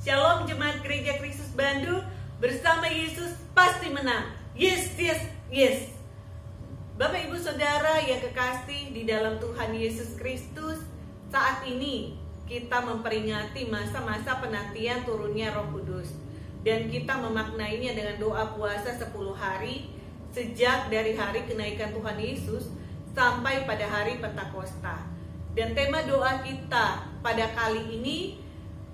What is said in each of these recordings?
Shalom Jemaat Gereja Kristus Bandung, bersama Yesus pasti menang. Yes, yes, yes. Bapak Ibu Saudara yang kekasih di dalam Tuhan Yesus Kristus, saat ini kita memperingati masa-masa penantian turunnya Roh Kudus. Dan kita memaknainya dengan doa puasa 10 hari, sejak dari hari kenaikan Tuhan Yesus sampai pada hari Pentakosta. Dan tema doa kita pada kali ini,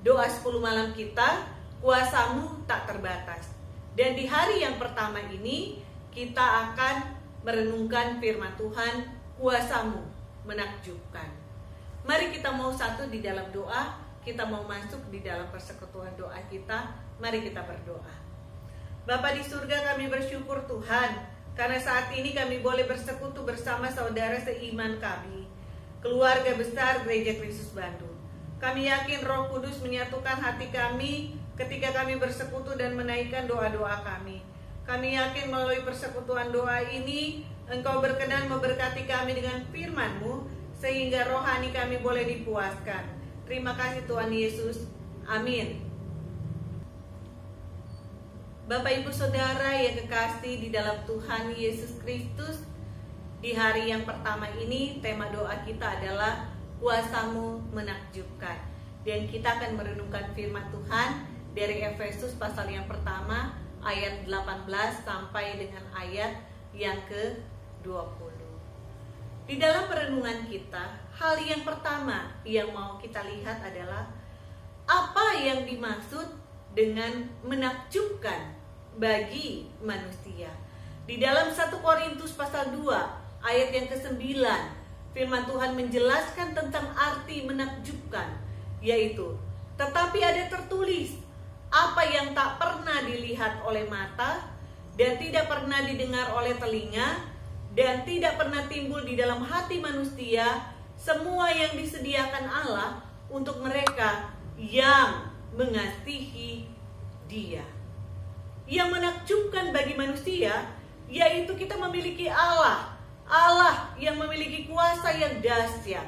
doa 10 malam kita, kuasamu tak terbatas. Dan di hari yang pertama ini, kita akan merenungkan firman Tuhan, kuasamu menakjubkan. Mari kita mau satu di dalam doa, kita mau masuk di dalam persekutuan doa kita. Mari kita berdoa. Bapa di surga, kami bersyukur Tuhan, karena saat ini kami boleh bersekutu bersama saudara seiman kami, keluarga besar Gereja Kristus Bandung. Kami yakin Roh Kudus menyatukan hati kami ketika kami bersekutu dan menaikkan doa-doa kami. Kami yakin melalui persekutuan doa ini, Engkau berkenan memberkati kami dengan firman-Mu, sehingga rohani kami boleh dipuaskan. Terima kasih Tuhan Yesus. Amin. Bapak Ibu Saudara yang kekasih di dalam Tuhan Yesus Kristus, di hari yang pertama ini tema doa kita adalah kuasamu menakjubkan. Dan kita akan merenungkan firman Tuhan dari Efesus pasal yang pertama ayat 18 sampai dengan ayat yang ke-20. Di dalam perenungan kita, hal yang pertama yang mau kita lihat adalah apa yang dimaksud dengan menakjubkan bagi manusia. Di dalam 1 Korintus pasal 2 ayat yang ke-9, firman Tuhan menjelaskan tentang arti menakjubkan, yaitu, tetapi ada tertulis, apa yang tak pernah dilihat oleh mata, dan tidak pernah didengar oleh telinga, dan tidak pernah timbul di dalam hati manusia, semua yang disediakan Allah untuk mereka yang mengasihi Dia. Yang menakjubkan bagi manusia, yaitu kita memiliki Allah yang memiliki kuasa yang dahsyat,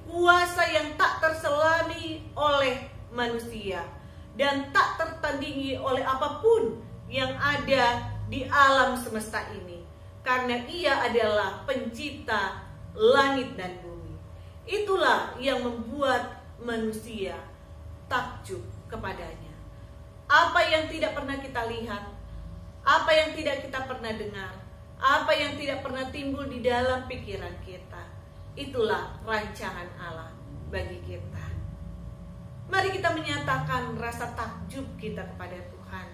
kuasa yang tak terselami oleh manusia, dan tak tertandingi oleh apapun yang ada di alam semesta ini, karena Ia adalah pencipta langit dan bumi. Itulah yang membuat manusia takjub kepadanya. Apa yang tidak pernah kita lihat, apa yang tidak kita pernah dengar, apa yang tidak pernah timbul di dalam pikiran kita, itulah rancangan Allah bagi kita. Mari kita menyatakan rasa takjub kita kepada Tuhan.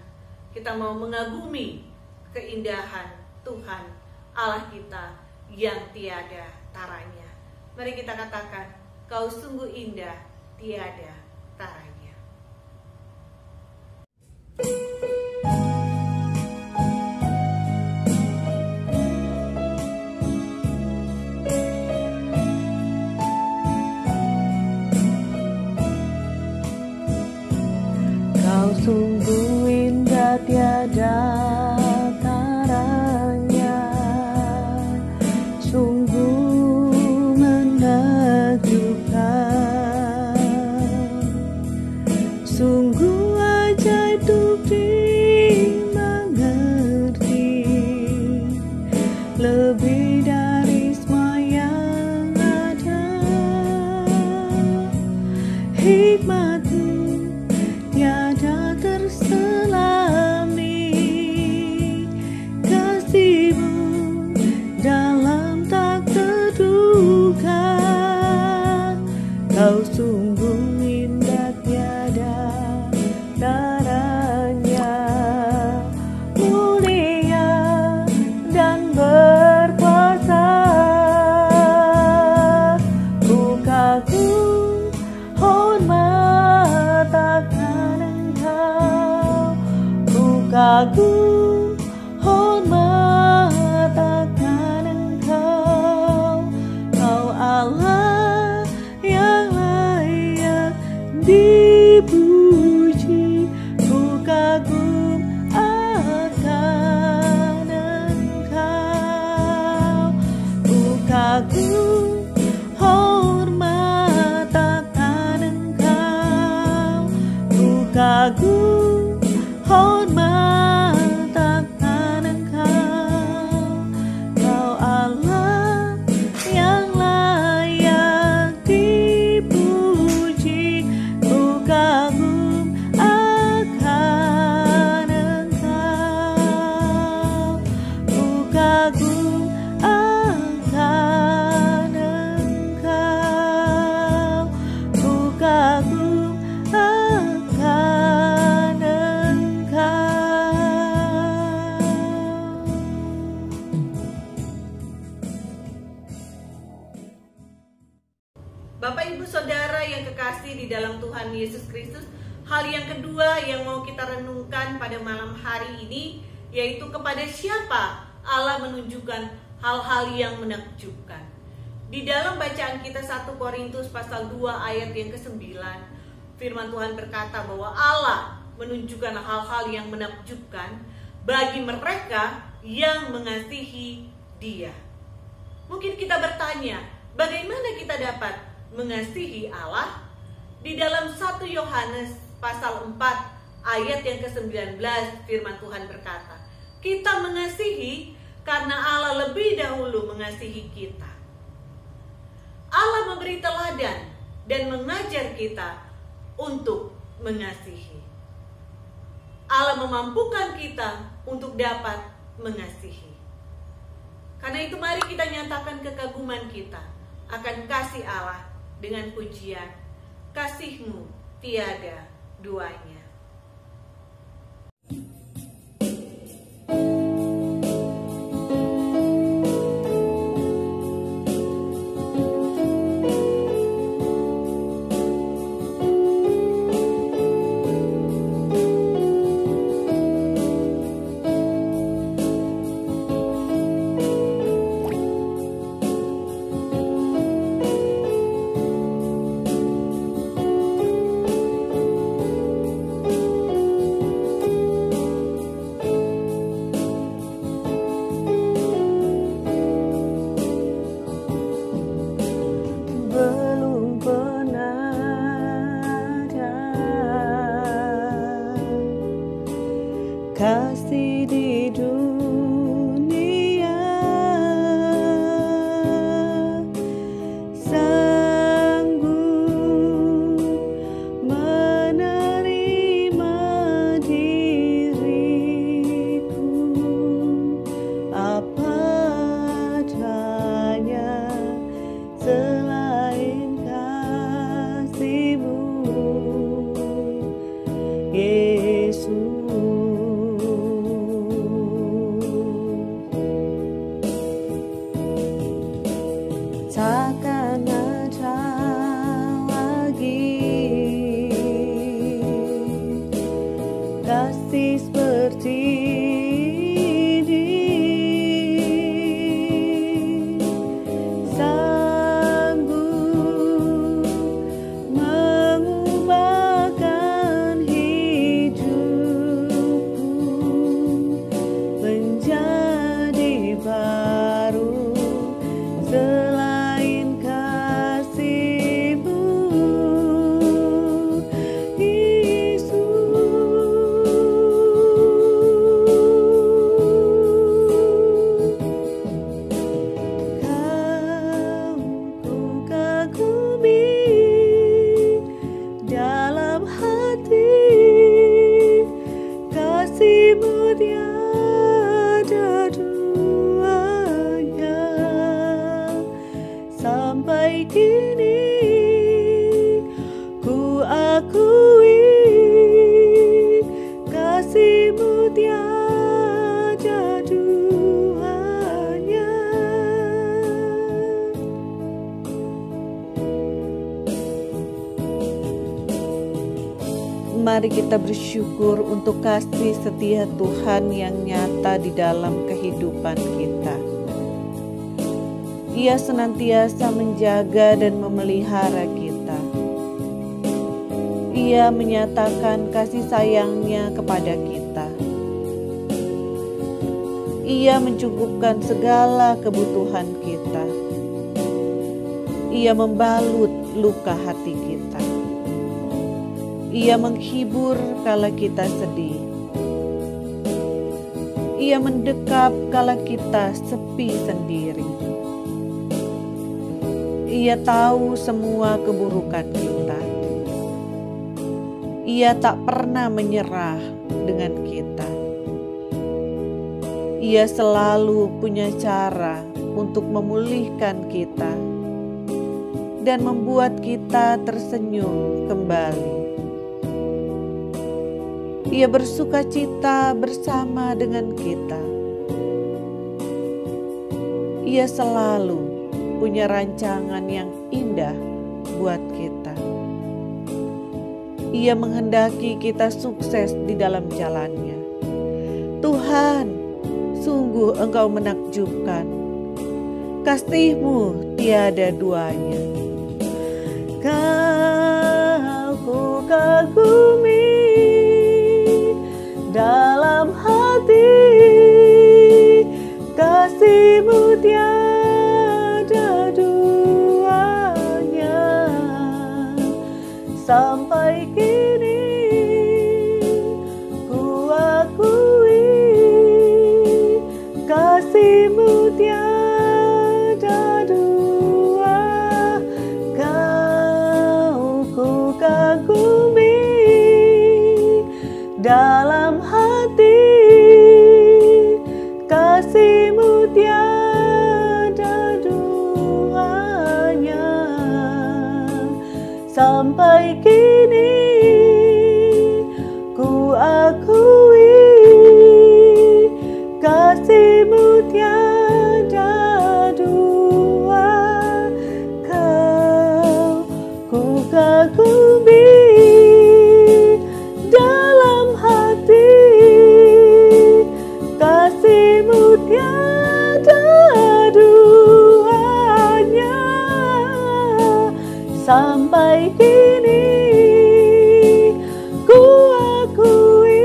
Kita mau mengagumi keindahan Tuhan Allah kita yang tiada taranya. Mari kita katakan, Kau sungguh indah, tiada taranya. Kau sungguh indah, tiada taranya, sungguh menakjubkan, sungguh ajaib untuk dimengerti, lebih dari semua yang ada. Hikmat-Mu tiada terselami, kasih-Mu dalam tak terduga. Kau sungguh indah, tiada taranya, mulia dan berkuasa. Ku kagum, hormat akan Engkau. Ku kagum, hormat akan Engkau. Kau Allah yang layak dipuji. Ku kagum akan Engkau. Ku kagum, hormat akan Engkau. Ku kagum hormat akan Engkau, Kau Allah yang layak dipuji. Ku kagum akan Engkau, ku kagum akan Engkau, ku kagum akan Engkau. Bapak Ibu Saudara yang kekasih di dalam Tuhan Yesus Kristus, hal yang kedua yang mau kita renungkan pada malam hari ini, yaitu kepada siapa Allah menunjukkan hal-hal yang menakjubkan. Di dalam bacaan kita 1 Korintus pasal 2 ayat yang ke-9, firman Tuhan berkata bahwa Allah menunjukkan hal-hal yang menakjubkan bagi mereka yang mengasihi Dia. Mungkin kita bertanya, bagaimana kita dapat mengasihi Allah? Di dalam 1 Yohanes pasal 4 ayat yang ke-19, firman Tuhan berkata, kita mengasihi karena Allah lebih dahulu mengasihi kita. Allah memberi teladan dan mengajar kita untuk mengasihi. Allah memampukan kita untuk dapat mengasihi. Karena itu mari kita nyatakan kekaguman kita akan kasih Allah dengan pujian, kasih-Mu tiada duanya. Belum pernah ada kasih di dunia sanggup menerima diriku apa adanya, selain kasih-Mu, Yesus. Takkan ada lagi kasih seperti ini, sanggup mengubahkan hidupku menjadi baru, selain kasih-Mu, Yesus. Kau ku kagumi dalam hati, kasih-Mu tiada duanya. Sampai kini ku akui kasih-Mu tiada duanya. Mari kita bersyukur untuk kasih setia Tuhan yang nyata di dalam kehidupan kita. Ia senantiasa menjaga dan memelihara kita. Ia menyatakan kasih sayangnya kepada kita. Ia mencukupkan segala kebutuhan kita. Ia membalut luka hati kita. Ia menghibur kala kita sedih. Ia mendekap kala kita sepi sendiri. Ia tahu semua keburukan kita. Ia tak pernah menyerah dengan kita. Ia selalu punya cara untuk memulihkan kita dan membuat kita tersenyum kembali. Ia bersukacita bersama dengan kita. Ia selalu punya rancangan yang indah buat kita. Ia menghendaki kita sukses di dalam jalannya. Tuhan, sungguh Engkau menakjubkan. Kasih-Mu tiada duanya. Kau ku kagumi dalam hati, kasih-Mu tiada duanya. Sampai kini ku akui, kasih-Mu tiada dua. Kau ku kagumi dalam hati, kasih-Mu tiada duanya. Sampai kini ku akui, kasih-Mu tiada dua. Kau ku kagumi dalam hati, kasih-Mu tiada duanya. Sampai kini ku akui,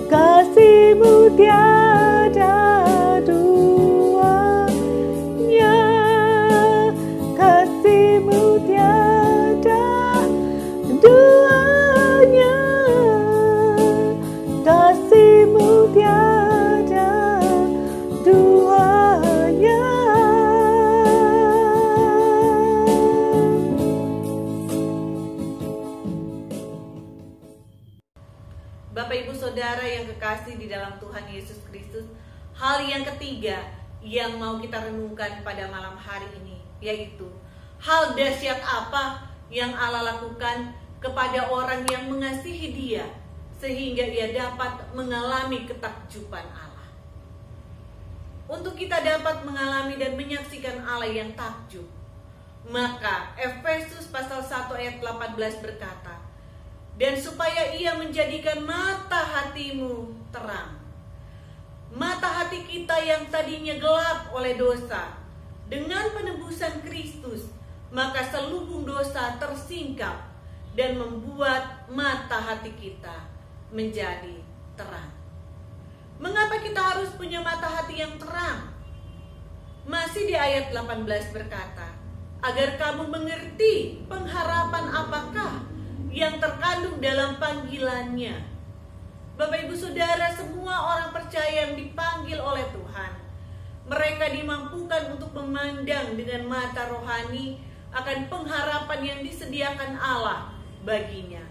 kasih-Mu tiada duanya. Kasih-Mu tiada duanya. Kasih-Mu tiada duanya. Bapak Ibu Saudara yang kekasih di dalam Tuhan Yesus Kristus, hal yang ketiga yang mau kita renungkan pada malam hari ini, yaitu hal dahsyat apa yang Allah lakukan kepada orang yang mengasihi Dia sehingga ia dapat mengalami ketakjuban Allah. Untuk kita dapat mengalami dan menyaksikan Allah yang takjub, maka Efesus pasal 1 ayat 18 berkata, dan supaya ia menjadikan mata hatimu terang. Mata hati kita yang tadinya gelap oleh dosa, dengan penebusan Kristus, maka selubung dosa tersingkap dan membuat mata hati kita menjadi terang. Mengapa kita harus punya mata hati yang terang? Masih di ayat 18 berkata, agar kamu mengerti pengharapan apakah yang terkandung dalam panggilannya. Bapak Ibu Saudara, semua orang percaya yang dipanggil oleh Tuhan, mereka dimampukan untuk memandang dengan mata rohani akan pengharapan yang disediakan Allah baginya.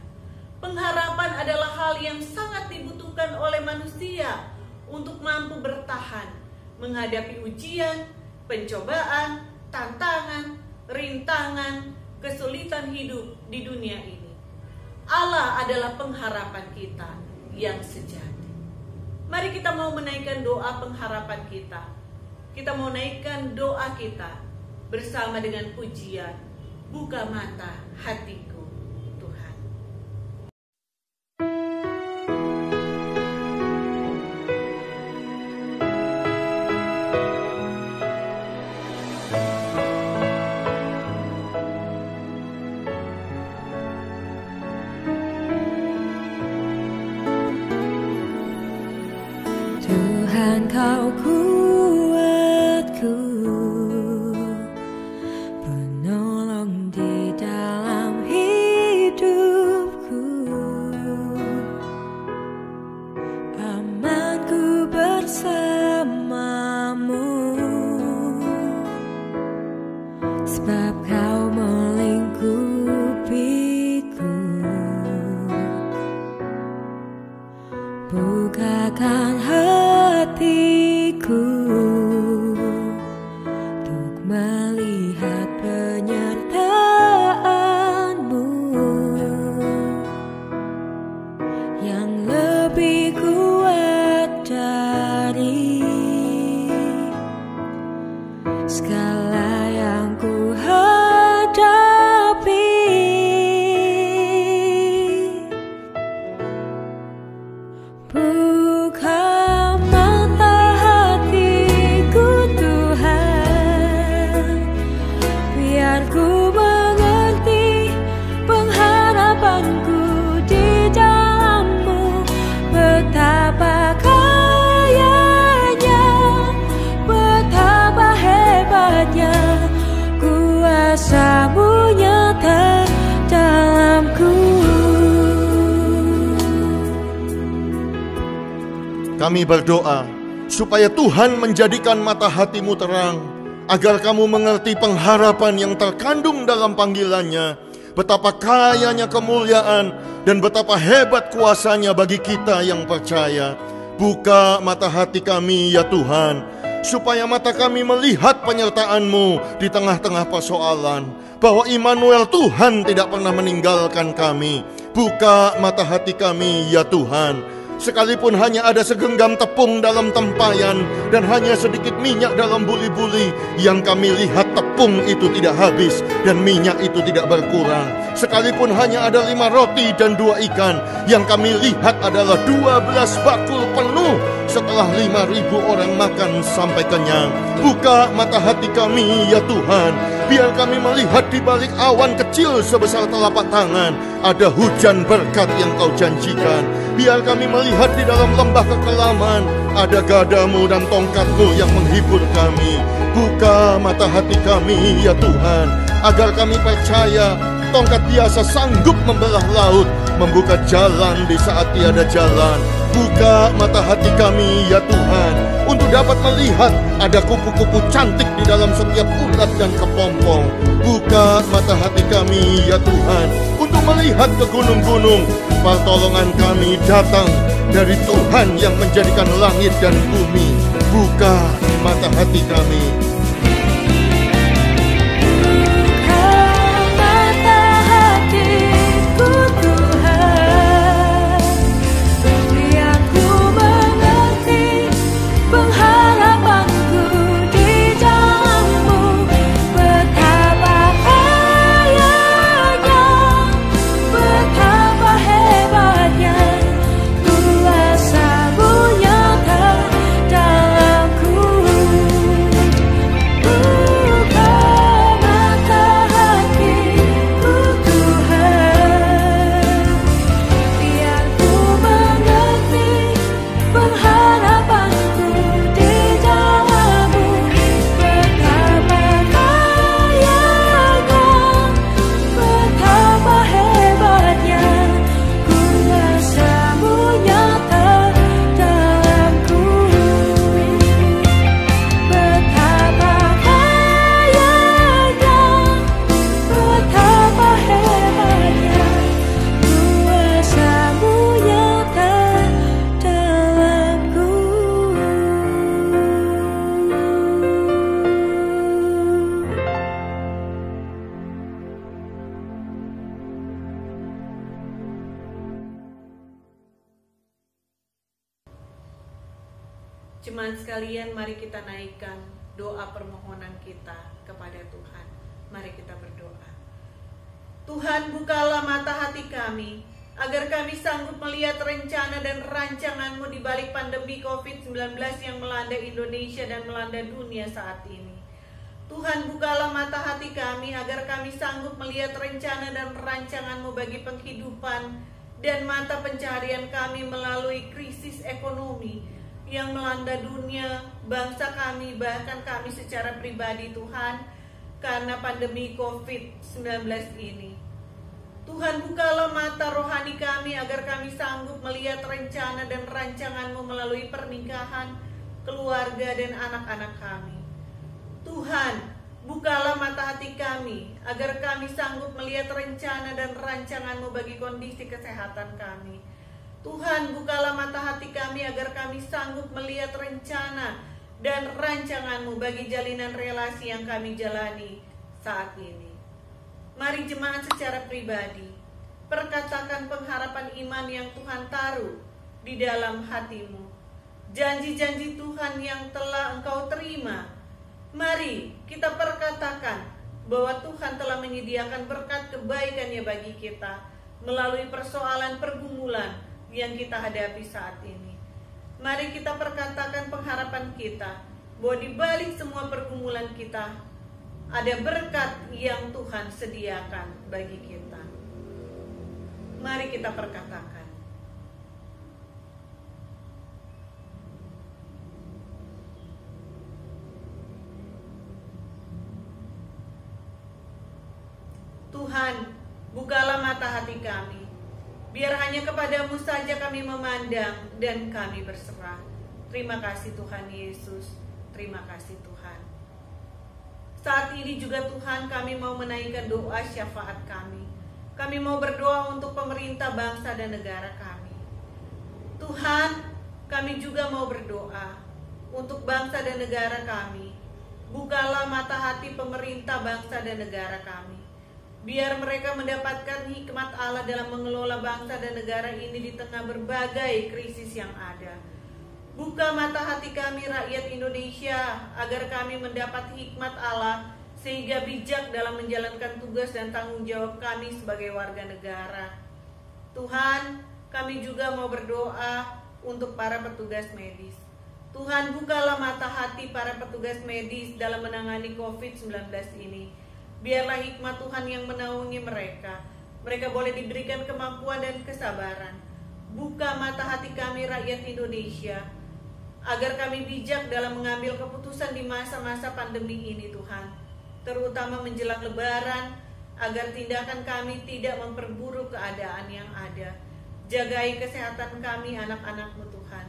Pengharapan adalah hal yang sangat dibutuhkan oleh manusia untuk mampu bertahan menghadapi ujian, pencobaan, tantangan, rintangan, kesulitan hidup di dunia ini. Allah adalah pengharapan kita yang sejati. Mari kita mau menaikkan doa pengharapan kita. Kita mau naikkan doa kita bersama dengan pujian, buka mata hatiku Tuhan. Tuhan, Kau kuatku, penolong di dalam hidup. bukakan hatiku untuk melihat penyertaan-Mu yang lebih kuat dari segala yang ku hadapi. Buka mata hatiku Tuhan, biar ku mengerti pengharapanku di dalam-Mu. Betapa kayanya, betapa hebatnya kuasa-Mu nyata dalamku. Kami berdoa supaya Tuhan menjadikan mata hatimu terang, agar kamu mengerti pengharapan yang terkandung dalam panggilannya, betapa kayanya kemuliaan dan betapa hebat kuasanya bagi kita yang percaya. Buka mata hati kami ya Tuhan, supaya mata kami melihat penyertaan-Mu di tengah-tengah persoalan, bahwa Immanuel Tuhan tidak pernah meninggalkan kami. Buka mata hati kami ya Tuhan, sekalipun hanya ada segenggam tepung dalam tempayan dan hanya sedikit minyak dalam buli-buli, yang kami lihat tepung itu tidak habis dan minyak itu tidak berkurang. Sekalipun hanya ada 5 roti dan 2 ikan, yang kami lihat adalah 12 bakul penuh setelah 5.000 orang makan sampai kenyang. Buka mata hati kami ya Tuhan, biar kami melihat di balik awan kecil sebesar telapak tangan ada hujan berkat yang Kau janjikan. Biar kami melihat di dalam lembah kekelaman ada gadamu dan tongkat-Mu yang menghibur kami. Buka mata hati kami ya Tuhan, agar kami percaya tongkat biasa sanggup membelah laut, membuka jalan di saat tiada jalan. Buka mata hati kami ya Tuhan, untuk dapat melihat ada kupu-kupu cantik di dalam setiap ulat dan kepompong. Buka mata hati kami ya Tuhan, untuk melihat ke gunung-gunung. Pertolongan kami datang dari Tuhan yang menjadikan langit dan bumi. Buka mata hati kami. Jemaat sekalian, mari kita naikkan doa permohonan kita kepada Tuhan. Mari kita berdoa. Tuhan, bukalah mata hati kami, agar kami sanggup melihat rencana dan rancangan-Mu di balik pandemi COVID-19 yang melanda Indonesia dan melanda dunia saat ini. Tuhan, bukalah mata hati kami, agar kami sanggup melihat rencana dan rancangan-Mu bagi penghidupan dan mata pencarian kami melalui krisis ekonomi yang melanda dunia, bangsa kami, bahkan kami secara pribadi Tuhan, karena pandemi COVID-19 ini. Tuhan, bukalah mata rohani kami agar kami sanggup melihat rencana dan rancangan-Mu melalui pernikahan, keluarga, dan anak-anak kami. Tuhan, bukalah mata hati kami agar kami sanggup melihat rencana dan rancangan-Mu bagi kondisi kesehatan kami. Tuhan, bukalah mata hati kami agar kami sanggup melihat rencana dan rancangan-Mu bagi jalinan relasi yang kami jalani saat ini. Mari jemaat secara pribadi, perkatakan pengharapan iman yang Tuhan taruh di dalam hatimu. Janji-janji Tuhan yang telah engkau terima. Mari kita perkatakan bahwa Tuhan telah menyediakan berkat kebaikan-Nya bagi kita melalui persoalan pergumulan yang kita hadapi saat ini. Mari kita perkatakan pengharapan kita bahwa di balik semua pergumulan kita ada berkat yang Tuhan sediakan bagi kita. Mari kita perkatakan. Tuhan, bukalah mata hati kami. Biar hanya kepadamu saja kami memandang dan kami berserah. Terima kasih Tuhan Yesus. Terima kasih Tuhan. Saat ini juga Tuhan, kami mau menaikkan doa syafaat kami. Kami mau berdoa untuk pemerintah bangsa dan negara kami. Tuhan, kami juga mau berdoa untuk bangsa dan negara kami. Bukalah mata hati pemerintah bangsa dan negara kami. Biar mereka mendapatkan hikmat Allah dalam mengelola bangsa dan negara ini di tengah berbagai krisis yang ada. Buka mata hati kami rakyat Indonesia agar kami mendapat hikmat Allah sehingga bijak dalam menjalankan tugas dan tanggung jawab kami sebagai warga negara. Tuhan, kami juga mau berdoa untuk para petugas medis. Tuhan, bukalah mata hati para petugas medis dalam menangani COVID-19 ini. Biarlah hikmat Tuhan yang menaungi mereka. Mereka boleh diberikan kemampuan dan kesabaran. Buka mata hati kami rakyat Indonesia, agar kami bijak dalam mengambil keputusan di masa-masa pandemi ini Tuhan. Terutama menjelang Lebaran, agar tindakan kami tidak memperburuk keadaan yang ada. Jagai kesehatan kami anak-anak-Mu Tuhan.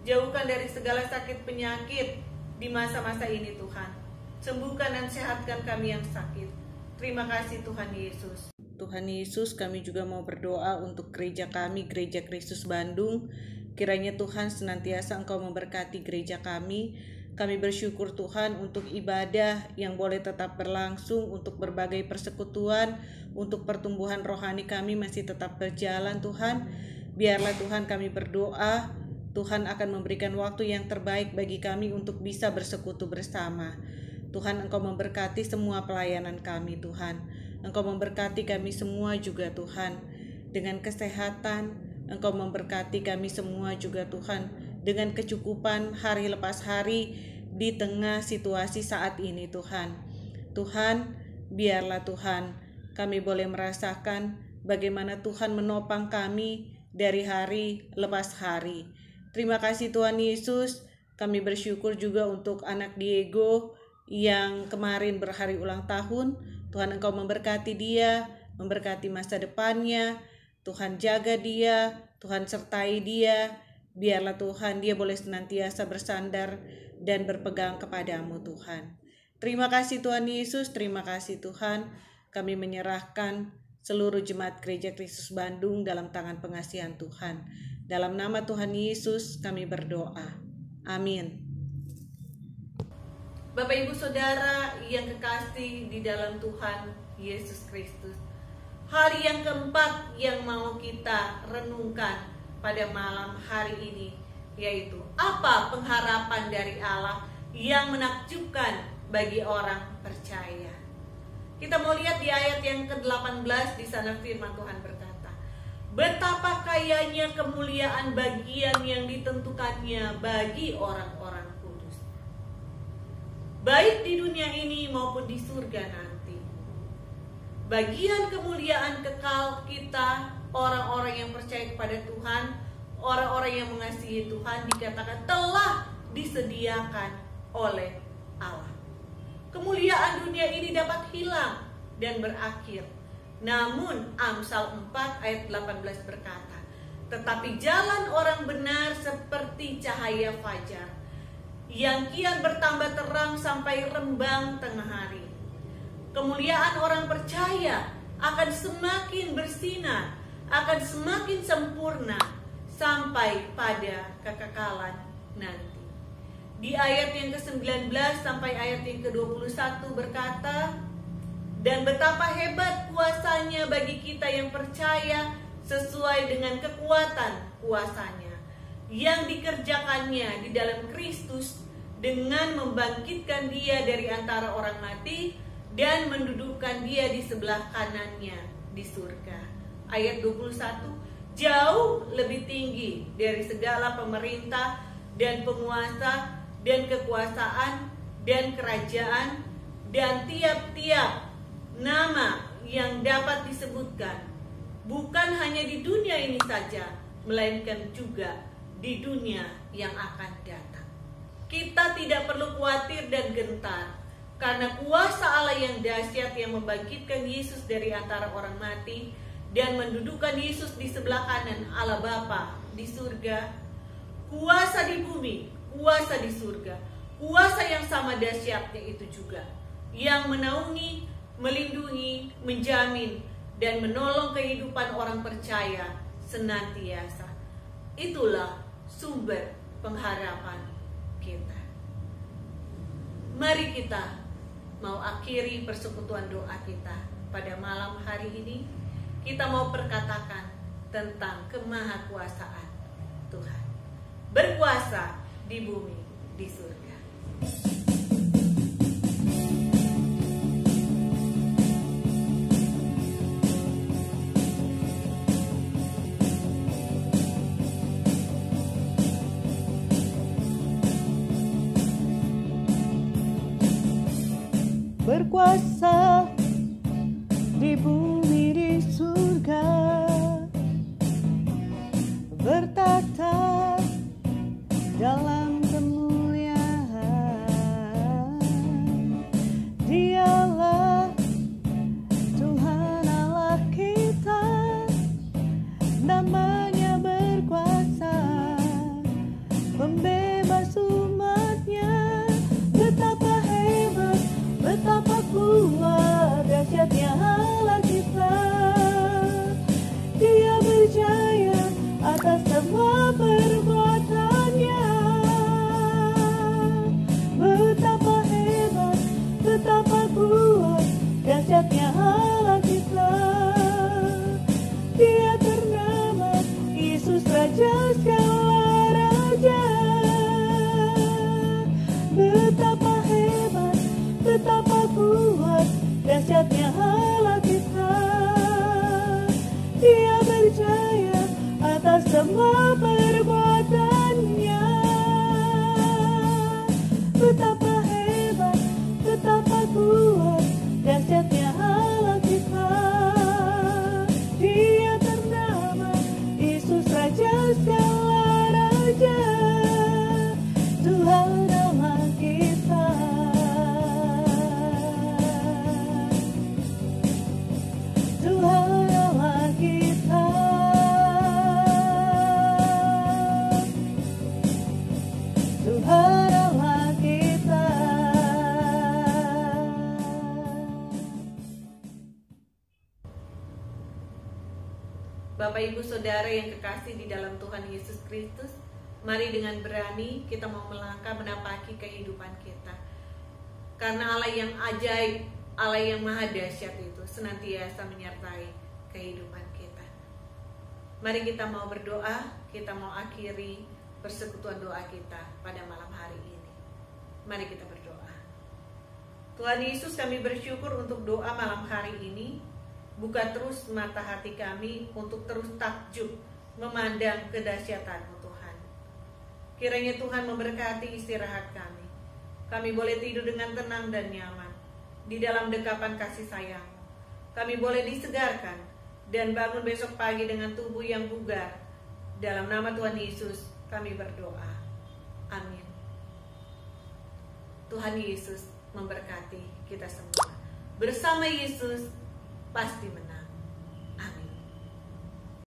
Jauhkan dari segala sakit penyakit di masa-masa ini Tuhan. Sembuhkan dan sehatkan kami yang sakit. Terima kasih Tuhan Yesus. Tuhan Yesus, kami juga mau berdoa untuk gereja kami, Gereja Kristus Bandung. Kiranya Tuhan senantiasa Engkau memberkati gereja kami. Kami bersyukur Tuhan untuk ibadah yang boleh tetap berlangsung, untuk berbagai persekutuan, untuk pertumbuhan rohani kami masih tetap berjalan Tuhan. Biarlah Tuhan kami berdoa, Tuhan akan memberikan waktu yang terbaik bagi kami untuk bisa bersekutu bersama. Tuhan, Engkau memberkati semua pelayanan kami Tuhan. Engkau memberkati kami semua juga Tuhan dengan kesehatan. Engkau memberkati kami semua juga Tuhan dengan kecukupan hari lepas hari di tengah situasi saat ini Tuhan. Tuhan, biarlah Tuhan kami boleh merasakan bagaimana Tuhan menopang kami dari hari lepas hari. Terima kasih Tuhan Yesus. Kami bersyukur juga untuk anak Diego yang kemarin berhari ulang tahun. Tuhan, Engkau memberkati dia, memberkati masa depannya. Tuhan jaga dia, Tuhan sertai dia. Biarlah Tuhan dia boleh senantiasa bersandar dan berpegang kepadamu Tuhan. Terima kasih Tuhan Yesus, terima kasih Tuhan. Kami menyerahkan seluruh jemaat Gereja Kristus Bandung dalam tangan pengasihan Tuhan. Dalam nama Tuhan Yesus kami berdoa. Amin. Bapak Ibu Saudara yang kekasih di dalam Tuhan Yesus Kristus, hari yang keempat yang mau kita renungkan pada malam hari ini, yaitu apa pengharapan dari Allah yang menakjubkan bagi orang percaya. Kita mau lihat di ayat yang ke-18, di sana firman Tuhan berkata, betapa kayanya kemuliaan bagian yang ditentukannya bagi orang-orang kudus, baik di dunia ini maupun di surga nanti. Bagian kemuliaan kekal kita, orang-orang yang percaya kepada Tuhan, orang-orang yang mengasihi Tuhan, dikatakan telah disediakan oleh Allah. Kemuliaan dunia ini dapat hilang dan berakhir. Namun Amsal 4 ayat 18 berkata, tetapi jalan orang benar seperti cahaya fajar, yang kian bertambah terang sampai rembang tengah hari. Kemuliaan orang percaya akan semakin bersinar, akan semakin sempurna, sampai pada kekekalan nanti. Di ayat yang ke-19 sampai ayat yang ke-21 berkata, dan betapa hebat kuasanya bagi kita yang percaya sesuai dengan kekuatan kuasanya yang dikerjakannya di dalam Kristus dengan membangkitkan dia dari antara orang mati dan mendudukkan dia di sebelah kanannya di surga. Ayat 21, jauh lebih tinggi dari segala pemerintah dan penguasa dan kekuasaan dan kerajaan dan tiap-tiap nama yang dapat disebutkan, bukan hanya di dunia ini saja, melainkan juga di dunia yang akan datang. Kita tidak perlu khawatir dan gentar, karena kuasa Allah yang dahsyat yang membangkitkan Yesus dari antara orang mati dan mendudukkan Yesus di sebelah kanan Allah Bapa di surga, kuasa di bumi, kuasa di surga, kuasa yang sama dahsyatnya itu juga, yang menaungi, melindungi, menjamin, dan menolong kehidupan orang percaya senantiasa. Itulah sumber pengharapan kita. Mari kita mau akhiri persekutuan doa kita pada malam hari ini. Kita mau perkatakan tentang kemahakuasaan Tuhan, berkuasa di bumi, di surga. Berkuasa di bumi, di surga, bertata dalam kemuliaan. Dialah Tuhan Allah kita, namanya berkuasa, pembebas umatnya. Betapa hebat, betapa kuat, dahsyatnya Allah kita. Dia berjaya atas semua perbuatannya. Betapa hebat, betapa kuat, dahsyatnya Allah kita. Dia ternama Yesus Raja segala raja. Betapa hebat, betapa kuat, dahsyatnya Allah kita. Dia berjaya atas semua perbuatannya. Betapa hebat, betapa kuat, dahsyatnya Allah kita. Dia ternama Yesus Raja segala raja. Tuhan nama kita. Tuhan nama kita. Tuhan nama kita. Bapak Ibu Saudara yang kekasih di dalam Tuhan Yesus Kristus, mari dengan berani kita mau melangkah menapaki kehidupan kita. Karena Allah yang ajaib, Allah yang maha dahsyat itu senantiasa menyertai kehidupan kita. Mari kita mau berdoa, kita mau akhiri persekutuan doa kita pada malam hari ini. Mari kita berdoa. Tuhan Yesus, kami bersyukur untuk doa malam hari ini. Buka terus mata hati kami untuk terus takjub memandang kedahsyatan-Mu Tuhan. Kiranya Tuhan memberkati istirahat kami. Kami boleh tidur dengan tenang dan nyaman di dalam dekapan kasih sayang. Kami boleh disegarkan dan bangun besok pagi dengan tubuh yang bugar. Dalam nama Tuhan Yesus kami berdoa. Amin. Tuhan Yesus memberkati kita semua. Bersama Yesus pasti menang.